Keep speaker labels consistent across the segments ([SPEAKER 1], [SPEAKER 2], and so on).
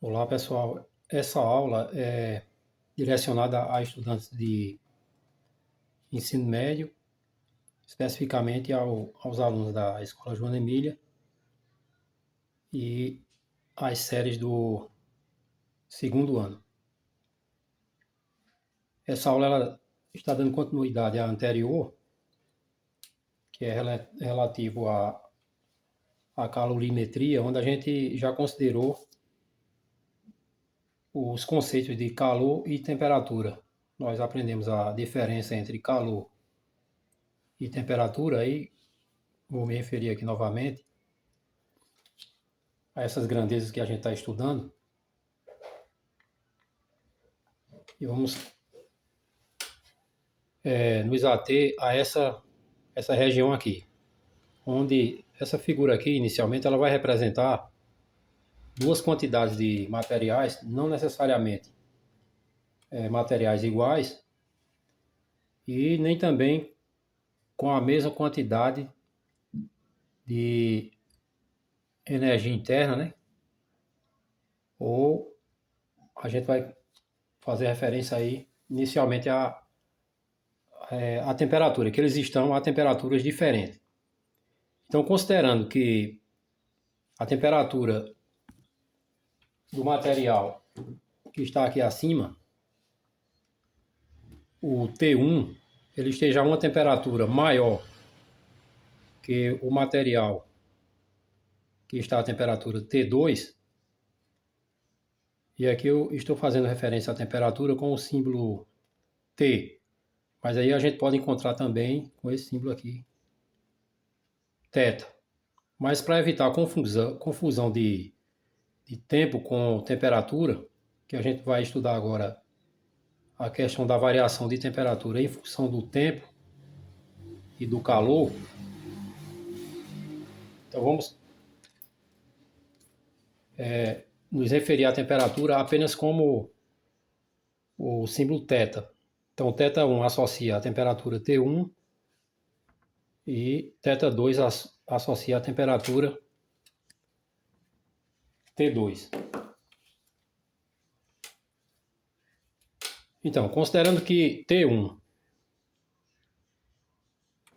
[SPEAKER 1] Olá, pessoal. Essa aula é direcionada a estudantes de ensino médio, especificamente aos alunos da Escola Joana Emília e as séries do segundo ano. Essa aula ela está dando continuidade à anterior, que é relativo à calorimetria, onde a gente já considerou os conceitos de calor e temperatura. Nós aprendemos a diferença entre calor e temperatura, aí vou me referir aqui novamente a essas grandezas que a gente está estudando e vamos nos ater a essa região aqui, onde essa figura aqui, inicialmente, ela vai representar duas quantidades de materiais, não necessariamente materiais iguais, e nem também com a mesma quantidade de energia interna, né? Ou a gente vai fazer referência aí, inicialmente, à temperatura, que eles estão a temperaturas diferentes. Então, considerando que a temperatura do material que está aqui acima, o T1, ele esteja a uma temperatura maior que o material que está a temperatura T2, e aqui eu estou fazendo referência à temperatura com o símbolo T, mas aí a gente pode encontrar também com esse símbolo aqui, θ. Mas para evitar confusão de tempo com temperatura, que a gente vai estudar agora a questão da variação de temperatura em função do tempo e do calor. Então vamos nos referir à temperatura apenas como o símbolo θ. Então θ1 associa a temperatura T1 e θ2 associa a temperatura T2. Então, considerando que T1,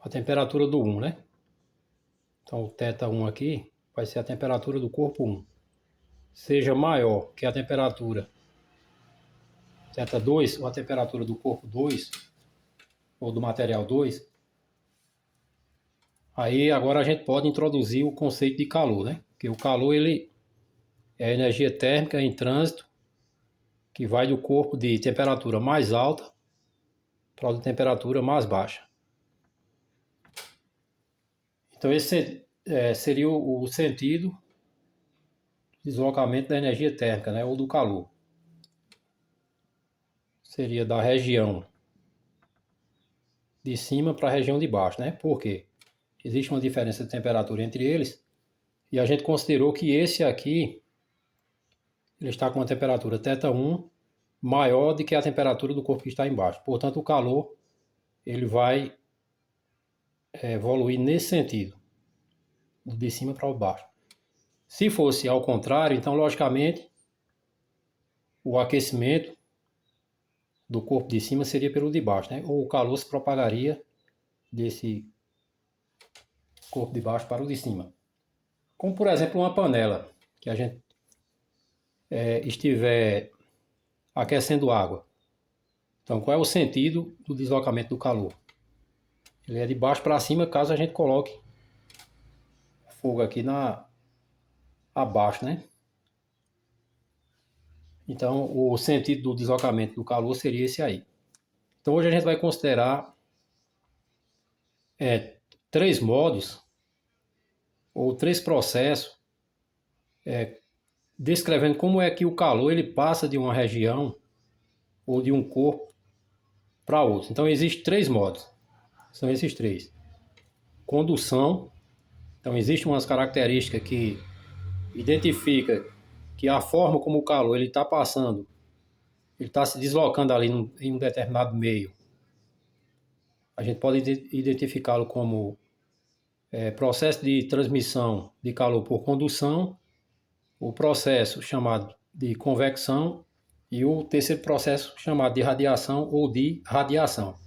[SPEAKER 1] a temperatura do 1, né? Então, o θ1 aqui vai ser a temperatura do corpo 1. Seja maior que a temperatura θ2, ou a temperatura do corpo 2, ou do material 2, aí agora a gente pode introduzir o conceito de calor, né? Porque o calor ele é a energia térmica em trânsito que vai do corpo de temperatura mais alta para o de temperatura mais baixa. Então esse seria o sentido do deslocamento da energia térmica, né? Ou do calor. Seria da região de cima para a região de baixo, né? Por quê? Existe uma diferença de temperatura entre eles e a gente considerou que esse aqui ele está com uma temperatura θ1 maior do que a temperatura do corpo que está embaixo. Portanto, o calor ele vai evoluir nesse sentido, de cima para o baixo. Se fosse ao contrário, então, logicamente, o aquecimento do corpo de cima seria pelo de baixo, né? Ou o calor se propagaria desse corpo de baixo para o de cima. Como, por exemplo, uma panela que a gente estiver aquecendo água. Então, qual é o sentido do deslocamento do calor? Ele é de baixo para cima, caso a gente coloque o fogo aqui abaixo, né? Então, o sentido do deslocamento do calor seria esse aí. Então, hoje a gente vai considerar três modos ou três processos descrevendo como é que o calor ele passa de uma região ou de um corpo para outro. Então, existem três modos. São esses três. Condução. Então, existem umas características que identifica que a forma como o calor ele está passando, ele está se deslocando ali em um determinado meio. A gente pode identificá-lo como processo de transmissão de calor por condução, o processo chamado de convecção e o terceiro processo chamado de radiação ou de radiação.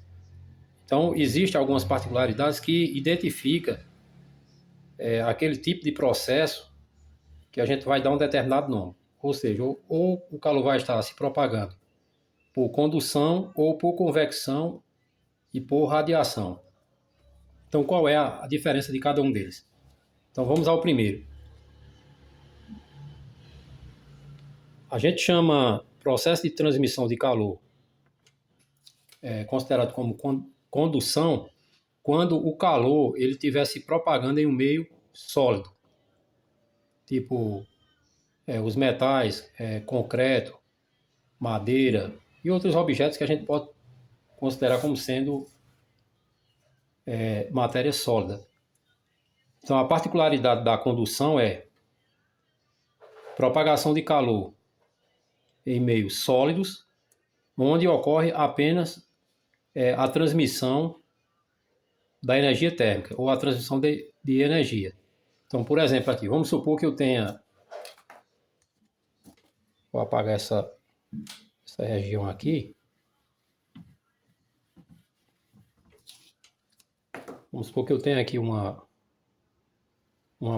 [SPEAKER 1] Então, existem algumas particularidades que identificam aquele tipo de processo que a gente vai dar um determinado nome. Ou seja, ou o calor vai estar se propagando por condução ou por convecção e por radiação. Então, qual é a diferença de cada um deles? Então, vamos ao primeiro. A gente chama processo de transmissão de calor, considerado como condução, quando o calor ele estiver se propagando em um meio sólido, tipo os metais, concreto, madeira e outros objetos que a gente pode considerar como sendo matéria sólida. Então, a particularidade da condução é propagação de calor em meios sólidos, onde ocorre apenas a transmissão da energia térmica ou a transmissão de energia. Então, por exemplo, aqui, vamos supor que eu tenha... Vou apagar essa região aqui. Vamos supor que eu tenha aqui uma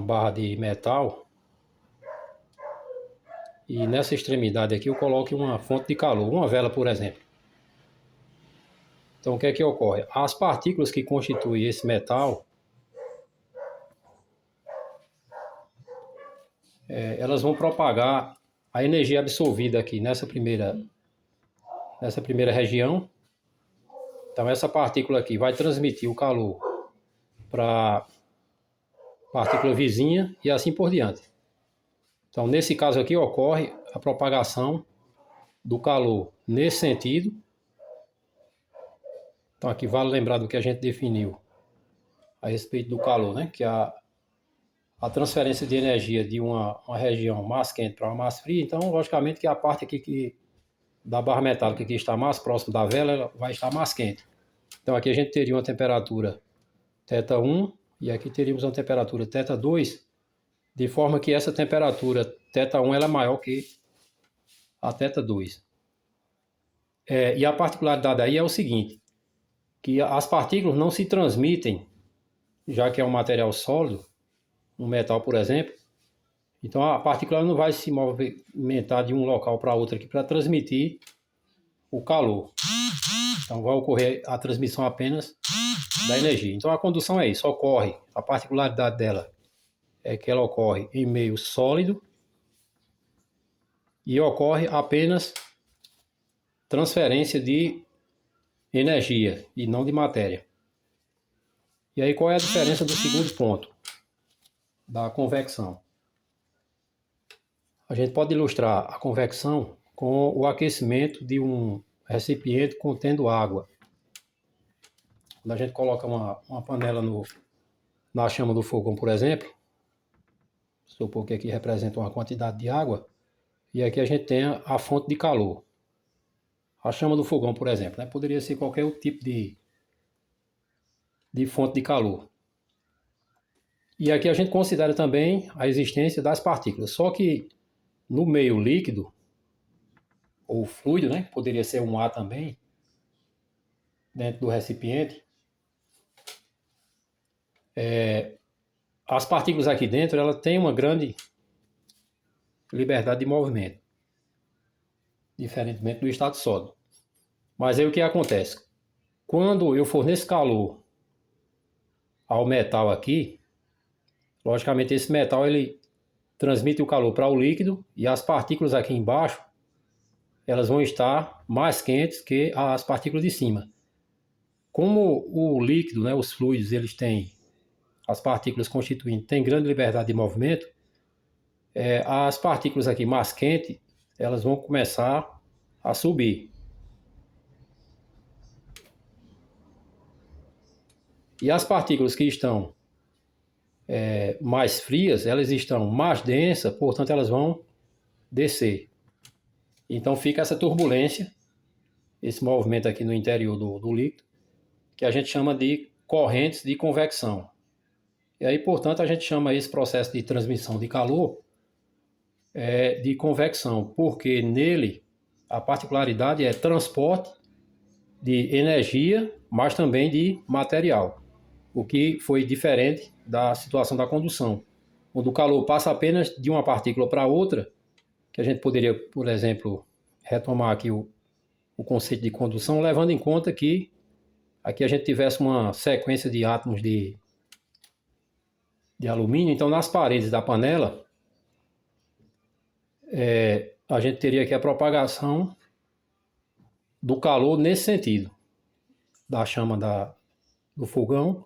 [SPEAKER 1] barra de metal e nessa extremidade aqui eu coloque uma fonte de calor, uma vela, por exemplo. Então, o que é que ocorre? As partículas que constituem esse metal, elas vão propagar a energia absorvida aqui nessa primeira região. Então, essa partícula aqui vai transmitir o calor para a partícula vizinha e assim por diante. Então, nesse caso aqui, ocorre a propagação do calor nesse sentido. Então, aqui vale lembrar do que a gente definiu a respeito do calor, né? Que a transferência de energia de uma região mais quente para uma mais fria. Então, logicamente que a parte aqui da barra metálica que está mais próxima da vela, ela vai estar mais quente. Então, aqui a gente teria uma temperatura θ1 e aqui teríamos uma temperatura θ2, de forma que essa temperatura θ1 ela é maior que a θ2. E a particularidade aí é o seguinte, que as partículas não se transmitem, já que é um material sólido, um metal, por exemplo. Então a partícula não vai se movimentar de um local para outro aqui para transmitir o calor. Então vai ocorrer a transmissão apenas da energia. Então a condução é isso, ocorre, a particularidade dela é que ela ocorre em meio sólido e ocorre apenas transferência de energia e não de matéria. E aí qual é a diferença do segundo ponto, da convecção? A gente pode ilustrar a convecção com o aquecimento de um recipiente contendo água. Quando a gente coloca uma panela na chama do fogão, por exemplo, supor que aqui representa uma quantidade de água, e aqui a gente tem a fonte de calor. A chama do fogão, por exemplo, né? Poderia ser qualquer outro tipo de fonte de calor. E aqui a gente considera também a existência das partículas. Só que no meio líquido, ou fluido, né? Poderia ser um ar também, dentro do recipiente, as partículas aqui dentro ela têm uma grande liberdade de movimento, diferentemente do estado sólido. Mas aí o que acontece? Quando eu forneço calor ao metal aqui, logicamente esse metal ele transmite o calor para o líquido e as partículas aqui embaixo elas vão estar mais quentes que as partículas de cima. Como o líquido, né, os fluidos, eles têm, as partículas constituintes têm grande liberdade de movimento, as partículas aqui mais quentes, elas vão começar a subir. E as partículas que estão mais frias, elas estão mais densas, portanto elas vão descer. Então fica essa turbulência, esse movimento aqui no interior do líquido, que a gente chama de correntes de convecção. E aí, portanto, a gente chama esse processo de transmissão de calor de convecção, porque nele a particularidade é transporte de energia, mas também de material, o que foi diferente da situação da condução, onde o calor passa apenas de uma partícula para outra, que a gente poderia, por exemplo, retomar aqui o conceito de condução, levando em conta que aqui a gente tivesse uma sequência de átomos de alumínio, então nas paredes da panela, a gente teria aqui a propagação do calor nesse sentido, da chama do fogão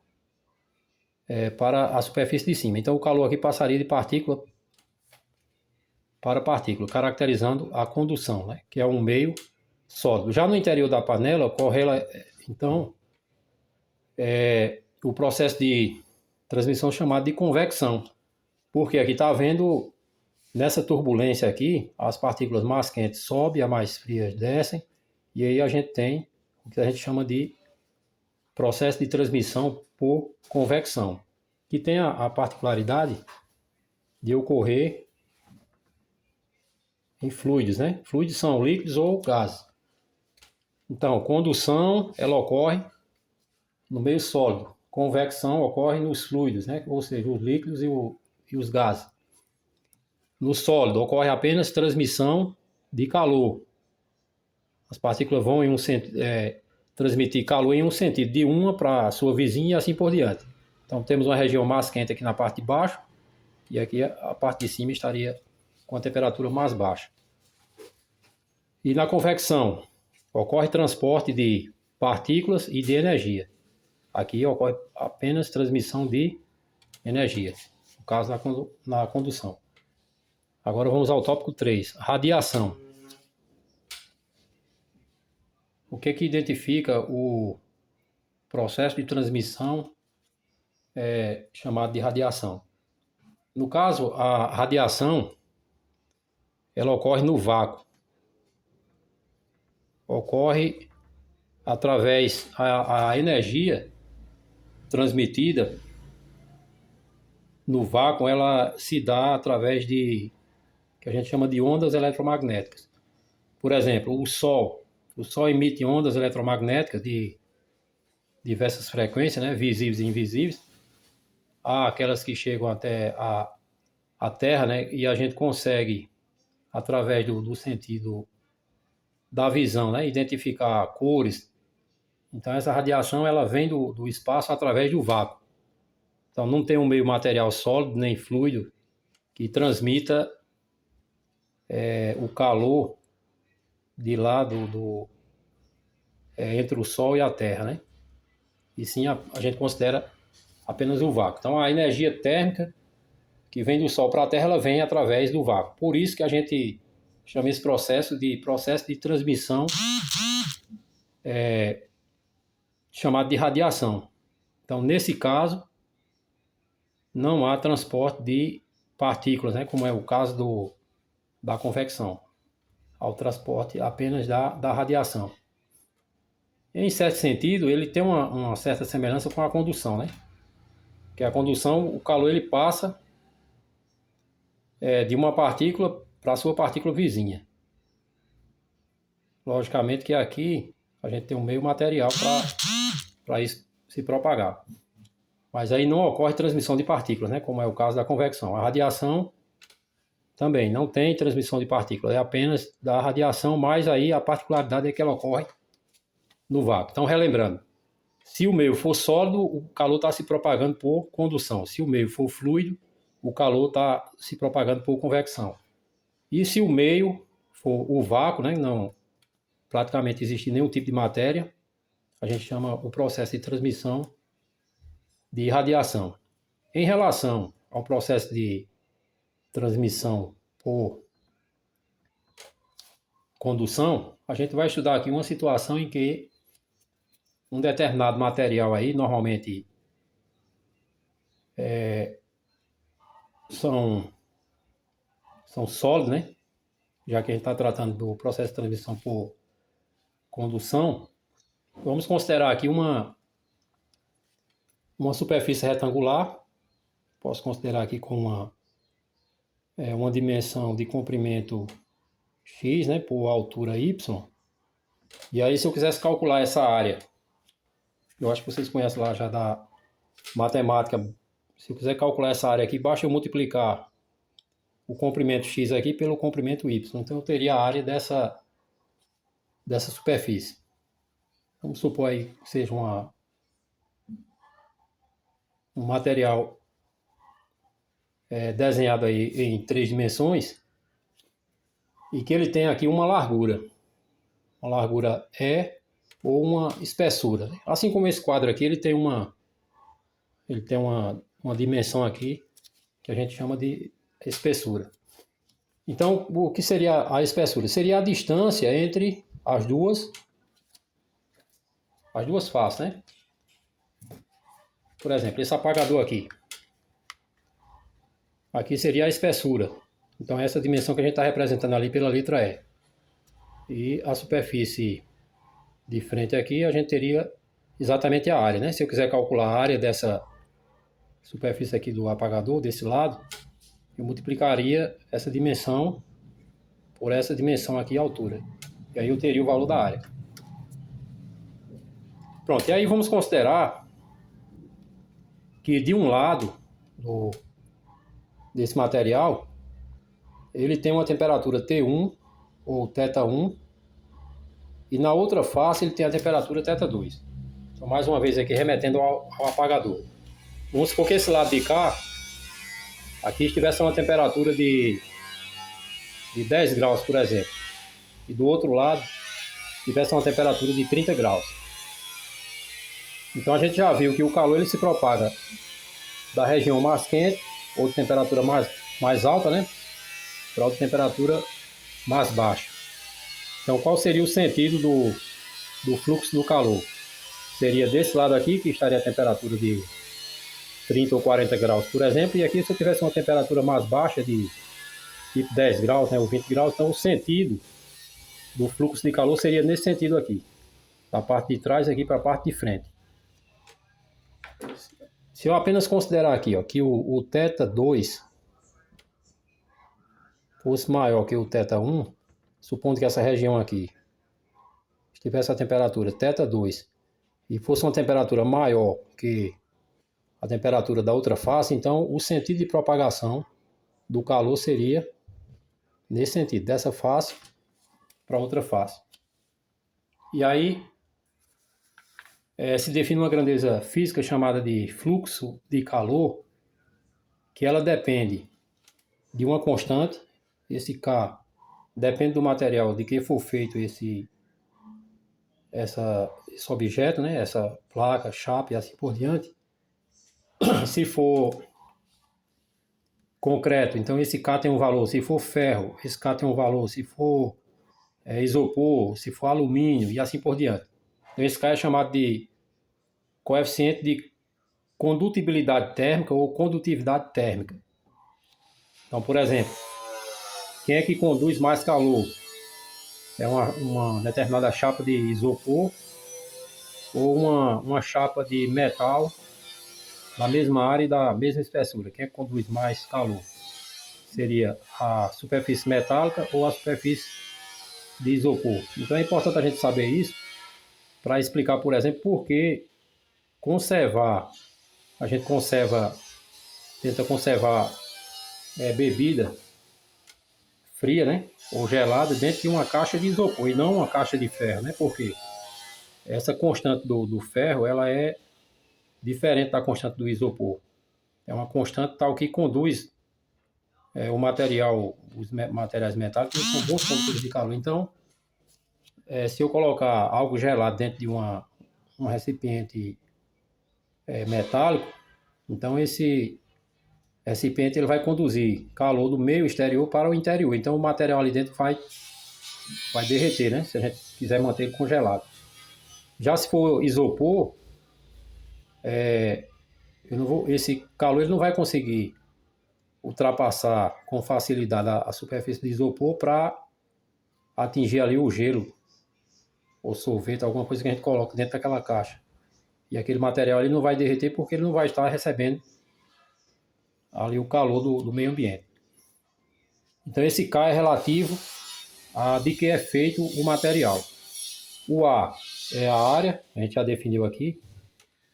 [SPEAKER 1] para a superfície de cima. Então o calor aqui passaria de partícula para partícula, caracterizando a condução, né, que é um meio sólido. Já no interior da panela ocorre, então, o processo de transmissão chamado de convecção, porque aqui está havendo, nessa turbulência aqui, as partículas mais quentes sobem, as mais frias descem, e aí a gente tem o que a gente chama de processo de transmissão por convecção, que tem a particularidade de ocorrer em fluidos, né? Fluidos são líquidos ou gases. Então, condução, ela ocorre no meio sólido. Convecção ocorre nos fluidos, né? Ou seja, os líquidos e os gases. No sólido, ocorre apenas transmissão de calor. As partículas vão transmitir calor em um sentido, de uma para a sua vizinha e assim por diante. Então, temos uma região mais quente aqui na parte de baixo, e aqui a parte de cima estaria com a temperatura mais baixa. E na convecção, ocorre transporte de partículas e de energia. Aqui ocorre apenas transmissão de energia, no caso na condução. Agora vamos ao tópico 3, radiação. O que identifica o processo de transmissão chamado de radiação? No caso, a radiação, ela ocorre no vácuo. Ocorre através a energia transmitida no vácuo, ela se dá através de que a gente chama de ondas eletromagnéticas. Por exemplo, o Sol emite ondas eletromagnéticas de diversas frequências, né, visíveis e invisíveis. Há aquelas que chegam até a Terra, né, e a gente consegue, através do sentido da visão, né, identificar cores. Então essa radiação ela vem do espaço através do vácuo. Então não tem um meio material sólido nem fluido que transmita o calor de lá entre o Sol e a Terra, né? E sim a gente considera apenas o vácuo. Então a energia térmica que vem do Sol para a Terra, ela vem através do vácuo. Por isso que a gente chama esse processo de transmissão chamado de radiação. Então nesse caso não há transporte de partículas, né? Como é o caso da convecção, ao transporte apenas da radiação. Em certo sentido, ele tem uma certa semelhança com a condução, né? Que a condução, o calor ele passa de uma partícula para a sua partícula vizinha. Logicamente que aqui a gente tem um meio material para isso se propagar. Mas aí não ocorre transmissão de partículas, né? Como é o caso da convecção. A radiação também não tem transmissão de partículas, é apenas da radiação, mas aí a particularidade é que ela ocorre no vácuo. Então, relembrando, se o meio for sólido, o calor está se propagando por condução. Se o meio for fluido, o calor está se propagando por convecção. E se o meio for o vácuo, né, não praticamente existe nenhum tipo de matéria, a gente chama o processo de transmissão de radiação. Em relação ao processo de transmissão por condução, a gente vai estudar aqui uma situação em que um determinado material aí, normalmente são sólidos, né? Já que a gente está tratando do processo de transmissão por condução, vamos considerar aqui uma superfície retangular. Posso considerar aqui com uma dimensão de comprimento x, né, por altura y. E aí, se eu quisesse calcular essa área, eu acho que vocês conhecem lá já da matemática. Se eu quiser calcular essa área aqui, basta eu multiplicar o comprimento x aqui pelo comprimento y. Então eu teria a área dessa superfície. Vamos supor aí que seja um material desenhado aí em 3 dimensões e que ele tem aqui uma largura E ou uma espessura. Assim como esse quadro aqui, ele tem uma dimensão aqui que a gente chama de espessura. Então, o que seria a espessura? Seria a distância entre as duas faces, né? Por exemplo, esse apagador aqui seria a espessura. Então, essa dimensão que a gente está representando ali pela letra E. E a superfície de frente aqui, a gente teria exatamente a área, né? Se eu quiser calcular a área dessa superfície aqui do apagador, desse lado, eu multiplicaria essa dimensão por essa dimensão aqui, a altura. E aí eu teria o valor da área. Pronto, e aí vamos considerar que de um lado desse material, ele tem uma temperatura T1 ou θ1, e na outra face ele tem a temperatura θ2. Então, mais uma vez aqui, remetendo ao apagador. Vamos supor que esse lado de cá, aqui estivesse uma temperatura de 10 graus, por exemplo. E do outro lado, tivesse uma temperatura de 30 graus. Então a gente já viu que o calor ele se propaga da região mais quente, ou de temperatura mais alta, né, para outra temperatura mais baixa. Então qual seria o sentido do fluxo do calor? Seria desse lado aqui, que estaria a temperatura de 30 ou 40 graus, por exemplo, e aqui se eu tivesse uma temperatura mais baixa, de tipo 10 graus, né, ou 20 graus, então o sentido do fluxo de calor seria nesse sentido aqui, da parte de trás aqui para a parte de frente. Se eu apenas considerar aqui, ó, que o θ2 fosse maior que o θ1, supondo que essa região aqui tivesse a temperatura θ2 e fosse uma temperatura maior que a temperatura da outra face, então o sentido de propagação do calor seria nesse sentido, dessa face para outra face. E aí se define uma grandeza física chamada de fluxo de calor, que ela depende de uma constante, esse K depende do material de que for feito esse objeto, né? Essa placa, chapa e assim por diante. Se for concreto, então esse K tem um valor. Se for ferro, esse K tem um valor. Se for isopor, se for alumínio e assim por diante. Então esse K é chamado de coeficiente de condutibilidade térmica ou condutividade térmica. Então, por exemplo, quem é que conduz mais calor? É uma determinada chapa de isopor ou uma chapa de metal da mesma área e da mesma espessura? Quem é que conduz mais calor? Seria a superfície metálica ou a superfície de isopor. Então é importante a gente saber isso para explicar, por exemplo, por que a gente tenta conservar bebida fria, né, ou gelada dentro de uma caixa de isopor e não uma caixa de ferro, né? Porque essa constante do ferro, ela é diferente da constante do isopor. É uma constante tal que conduz os materiais metálicos com bons condutores de calor. Então, se eu colocar algo gelado dentro de um recipiente metálico, então esse recipiente ele vai conduzir calor do meio exterior para o interior. Então o material ali dentro vai derreter, né? Se a gente quiser manter ele congelado. Já se for isopor, esse calor ele não vai conseguir ultrapassar com facilidade a superfície de isopor para atingir ali o gelo ou sorvete, alguma coisa que a gente coloca dentro daquela caixa. E aquele material ele não vai derreter porque ele não vai estar recebendo ali o calor do meio ambiente. Então esse K é relativo a de que é feito o material. O A é a área, a gente já definiu aqui,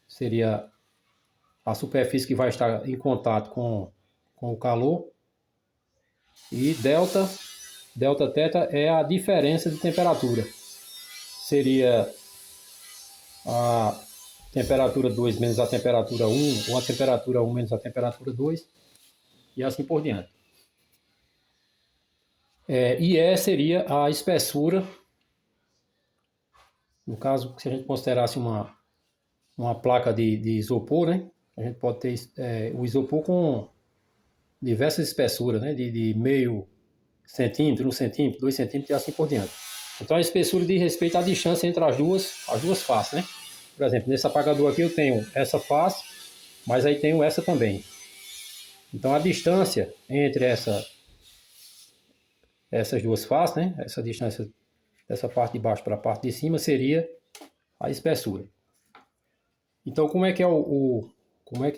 [SPEAKER 1] seria a superfície que vai estar em contato com o calor. E delta θ é a diferença de temperatura. Seria a temperatura 2 menos a temperatura 1, ou a temperatura 1 menos a temperatura 2, e assim por diante. E E seria a espessura, no caso, se a gente considerasse uma placa de isopor, né? A gente pode ter o isopor com diversas espessuras, né? De meio centímetro, 1 centímetro, 2 centímetros e assim por diante. Então a espessura diz respeito à distância entre as duas faces, né? Por exemplo, nesse apagador aqui eu tenho essa face, mas aí tenho essa também. Então a distância entre essas duas faces, né? Essa distância dessa parte de baixo para a parte de cima seria a espessura. Então como é que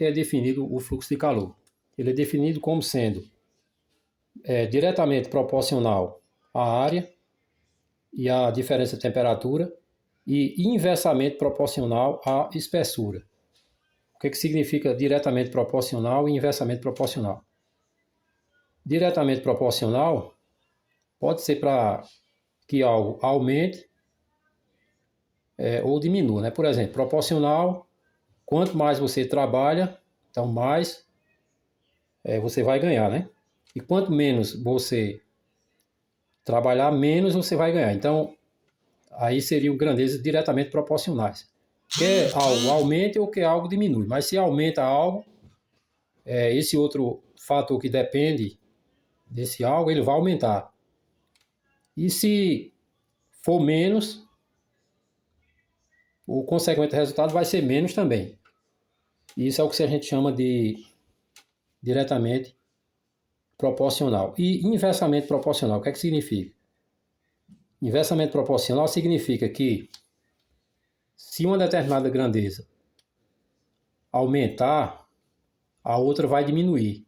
[SPEAKER 1] é definido o fluxo de calor? Ele é definido como sendo diretamente proporcional à área e à diferença de temperatura e inversamente proporcional à espessura. O que significa diretamente proporcional e inversamente proporcional? Diretamente proporcional pode ser para que algo aumente ou diminua, né? Por exemplo, proporcional, quanto mais você trabalha, então mais você vai ganhar, né? E quanto menos você trabalhar, menos você vai ganhar. Então, aí seriam grandezas diretamente proporcionais. Quer algo aumente ou quer algo diminui. Mas se aumenta algo, esse outro fator que depende desse algo, ele vai aumentar. E se for menos, o consequente resultado vai ser menos também. Isso é o que a gente chama de diretamente proporcional. E inversamente proporcional, o que significa? Inversamente proporcional significa que se uma determinada grandeza aumentar, a outra vai diminuir.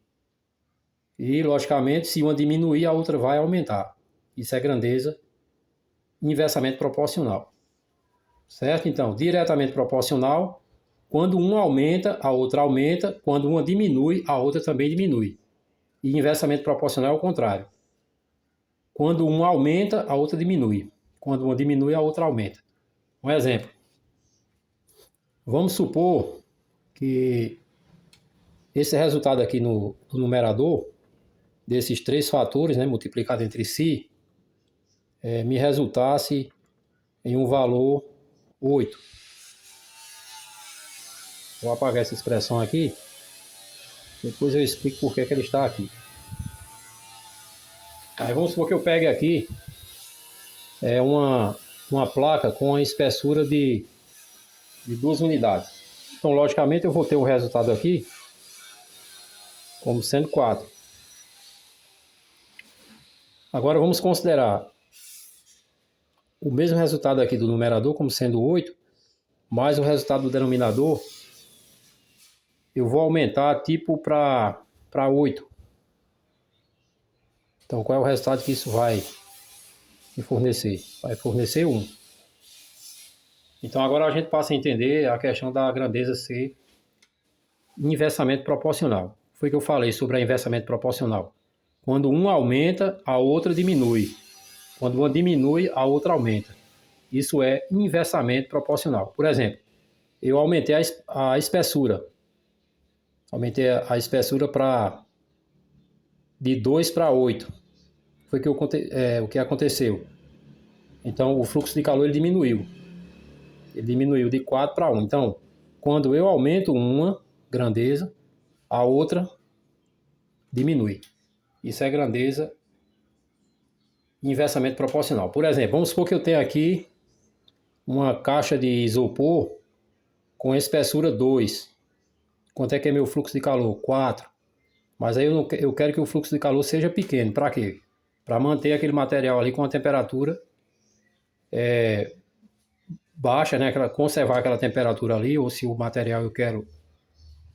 [SPEAKER 1] E, logicamente, se uma diminuir, a outra vai aumentar. Isso é grandeza inversamente proporcional. Certo? Então, diretamente proporcional, quando uma aumenta, a outra aumenta. Quando uma diminui, a outra também diminui. E inversamente proporcional é o contrário. Quando uma aumenta, a outra diminui. Quando uma diminui, a outra aumenta. Um exemplo. Vamos supor que esse resultado aqui no numerador, desses três fatores, né, multiplicado entre si, me resultasse em um valor 8. Vou apagar essa expressão aqui, depois eu explico por que ele está aqui. Aí vamos supor que eu pegue aqui uma placa com a espessura de 2 unidades. Então, logicamente, eu vou ter o resultado aqui como sendo 4. Agora vamos considerar o mesmo resultado aqui do numerador como sendo 8, mais o resultado do denominador, eu vou aumentar tipo para 8. Então qual é o resultado que isso vai me fornecer? Vai fornecer 1. Então agora a gente passa a entender a questão da grandeza ser inversamente proporcional. Foi que eu falei sobre a inversamente proporcional. Quando uma aumenta, a outra diminui. Quando uma diminui, a outra aumenta. Isso é inversamente proporcional. Por exemplo, eu aumentei a espessura. Aumentei a espessura de 2 para 8. Foi o que aconteceu. Então, o fluxo de calor ele diminuiu. Ele diminuiu de 4 para 1. Então, quando eu aumento uma grandeza, a outra diminui. Isso é grandeza inversamente proporcional. Por exemplo, vamos supor que eu tenho aqui uma caixa de isopor com espessura 2. Quanto é que é meu fluxo de calor? 4. Mas aí eu quero que o fluxo de calor seja pequeno. Para quê? Para manter aquele material ali com a temperatura baixa, né? Conservar aquela temperatura ali, ou se o material eu quero,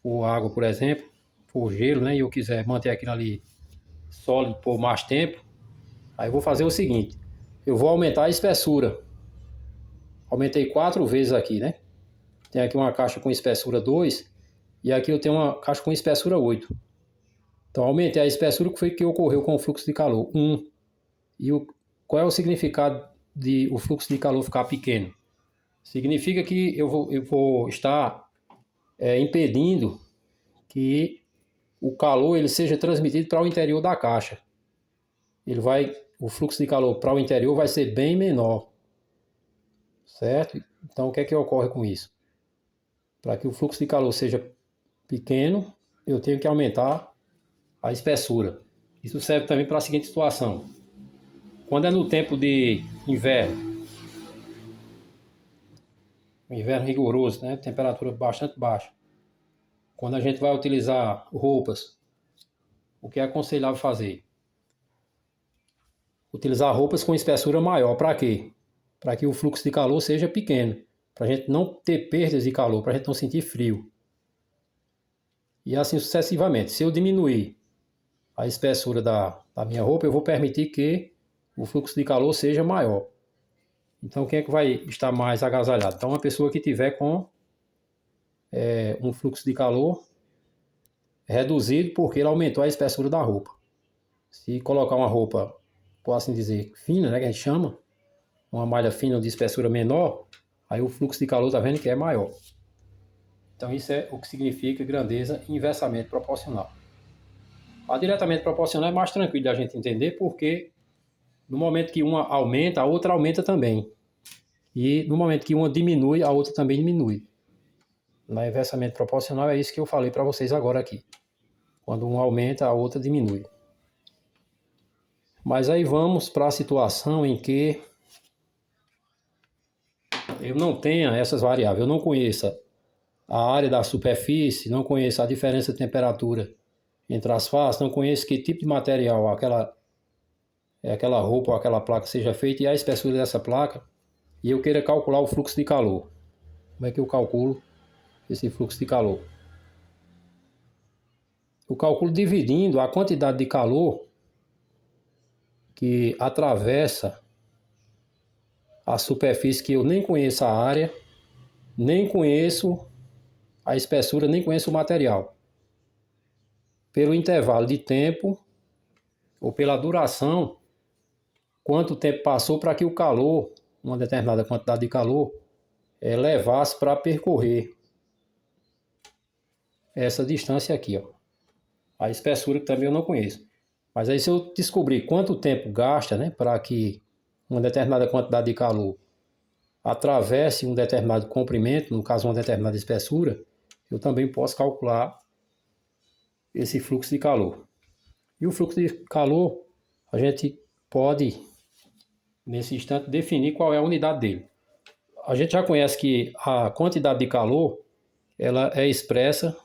[SPEAKER 1] ou água, por exemplo, for gelo, né? E eu quiser manter aquilo ali sólido por mais tempo, aí eu vou fazer o seguinte, eu vou aumentar a espessura. Aumentei 4 vezes aqui, né? Tem aqui uma caixa com espessura 2 e aqui eu tenho uma caixa com espessura 8. Então aumentei a espessura, que foi que ocorreu com o fluxo de calor, 1. Qual é o significado de o fluxo de calor ficar pequeno? Significa que eu vou estar impedindo que o calor ele seja transmitido para o interior da caixa. O fluxo de calor para o interior vai ser bem menor, certo? Então o que é que ocorre com isso? Para que o fluxo de calor seja pequeno, eu tenho que aumentar a espessura. Isso serve também para a seguinte situação. Quando é no tempo de inverno, inverno rigoroso, né? Temperatura bastante baixa. Quando a gente vai utilizar roupas, o que é aconselhável fazer? Utilizar roupas com espessura maior. Para quê? Para que o fluxo de calor seja pequeno. Para a gente não ter perdas de calor, para a gente não sentir frio. E assim sucessivamente. Se eu diminuir a espessura da minha roupa, eu vou permitir que o fluxo de calor seja maior. Então, quem é que vai estar mais agasalhado? Então, uma pessoa que tiver com um fluxo de calor reduzido porque ele aumentou a espessura da roupa. Se colocar uma roupa, por assim dizer, fina, né, que a gente chama, uma malha fina de espessura menor, aí o fluxo de calor, tá vendo que é maior. Então, isso é o que significa grandeza inversamente proporcional. A diretamente proporcional é mais tranquilo de a gente entender, porque no momento que uma aumenta, a outra aumenta também. E no momento que uma diminui, a outra também diminui. Na inversamente proporcional é isso que eu falei para vocês agora aqui. Quando uma aumenta, a outra diminui. Mas aí vamos para a situação em que eu não tenha essas variáveis. Eu não conheça a área da superfície, não conheço a diferença de temperatura entre as faces, não conheço que tipo de material aquela roupa ou aquela placa seja feita e a espessura dessa placa, e eu queira calcular o fluxo de calor. Como é que eu calculo esse fluxo de calor? Eu calculo dividindo a quantidade de calor que atravessa a superfície, que eu nem conheço a área, nem conheço a espessura, nem conheço o material, pelo intervalo de tempo ou pela duração, quanto tempo passou para que o calor, uma determinada quantidade de calor, levasse para percorrer essa distância aqui, ó. A espessura que também eu não conheço. Mas aí se eu descobrir quanto tempo gasta, né, para que uma determinada quantidade de calor atravesse um determinado comprimento, no caso uma determinada espessura, eu também posso calcular esse fluxo de calor. E o fluxo de calor, a gente pode, nesse instante, definir qual é a unidade dele. A gente já conhece que a quantidade de calor, ela é expressa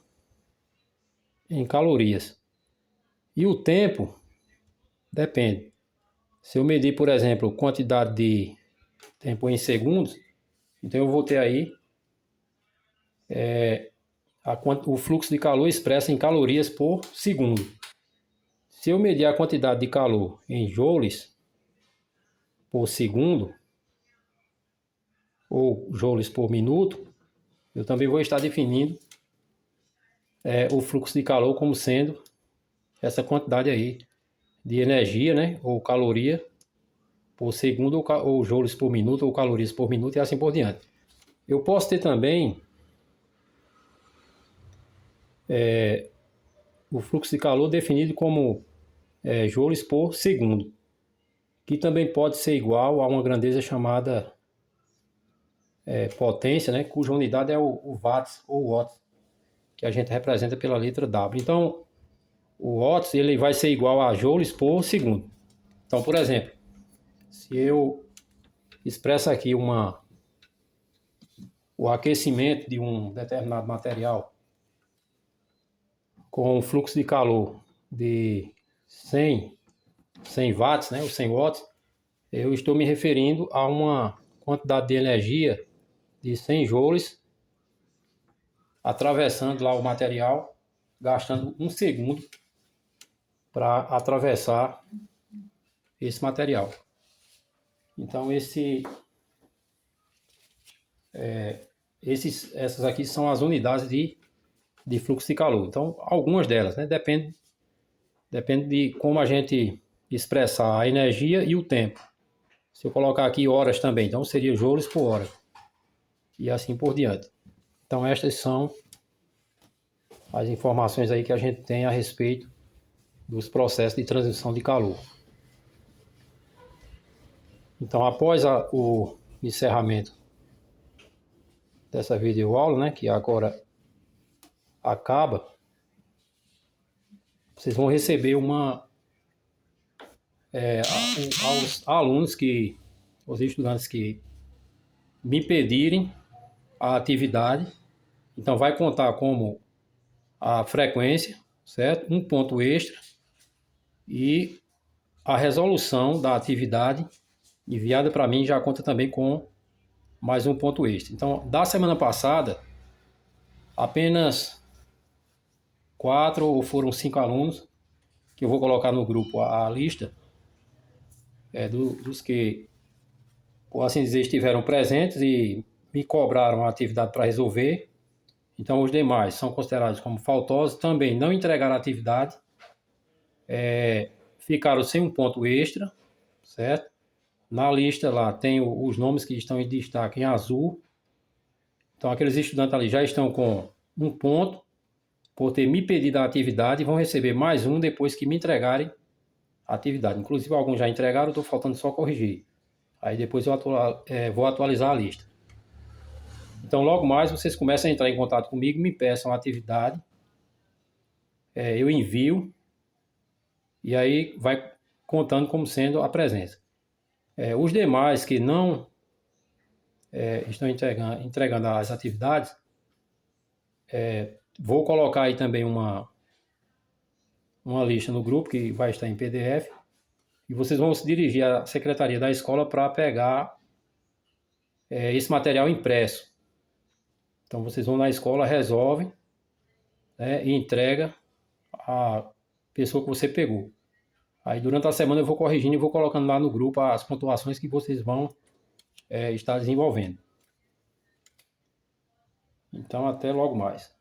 [SPEAKER 1] em calorias. E o tempo depende. Se eu medir, por exemplo, quantidade de tempo em segundos, então eu vou ter aí o fluxo de calor expresso em calorias por segundo. Se eu medir a quantidade de calor em joules por segundo, ou joules por minuto, eu também vou estar definindo o fluxo de calor como sendo essa quantidade aí de energia, né, ou caloria por segundo, ou joules por minuto, ou calorias por minuto, e assim por diante. Eu posso ter também o fluxo de calor definido como joules por segundo, que também pode ser igual a uma grandeza chamada potência, né, cuja unidade é o watts ou watts, que a gente representa pela letra W. Então, o watts ele vai ser igual a joules por segundo. Então, por exemplo, se eu expresso aqui o aquecimento de um determinado material com um fluxo de calor de 100 watts, né, ou 100 watts, eu estou me referindo a uma quantidade de energia de 100 joules atravessando lá o material, gastando 1 segundo para atravessar esse material. Então essas aqui são as unidades de fluxo de calor. Então, algumas delas, né? Depende de como a gente expressar a energia e o tempo. Se eu colocar aqui horas também, então seria joules por hora. E assim por diante. Então, estas são as informações aí que a gente tem a respeito dos processos de transmissão de calor. Então, após o encerramento dessa videoaula, né, que agora acaba, vocês vão receber aos alunos os estudantes que me pedirem a atividade, então vai contar como a frequência, certo? Um ponto extra e a resolução da atividade enviada para mim já conta também com mais um ponto extra. Então, da semana passada, apenas 4 ou foram 5 alunos, que eu vou colocar no grupo a lista dos que, por assim dizer, estiveram presentes e me cobraram a atividade para resolver. Então, os demais são considerados como faltosos, também não entregaram a atividade, ficaram sem um ponto extra, certo? Na lista lá tem os nomes que estão em destaque em azul. Então, aqueles estudantes ali já estão com um ponto por ter me pedido a atividade e vão receber mais um depois que me entregarem a atividade. Inclusive, alguns já entregaram, estou faltando só corrigir. Aí depois eu vou atualizar a lista. Então, logo mais, vocês começam a entrar em contato comigo, me peçam a atividade, eu envio, e aí vai contando como sendo a presença. Os demais que não estão entregando as atividades, vou colocar aí também uma lista no grupo que vai estar em PDF, e vocês vão se dirigir à secretaria da escola para pegar esse material impresso. Então vocês vão na escola, resolvem, né, e entrega a pessoa que você pegou. Aí durante a semana eu vou corrigindo e vou colocando lá no grupo as pontuações que vocês vão estar desenvolvendo. Então até logo mais.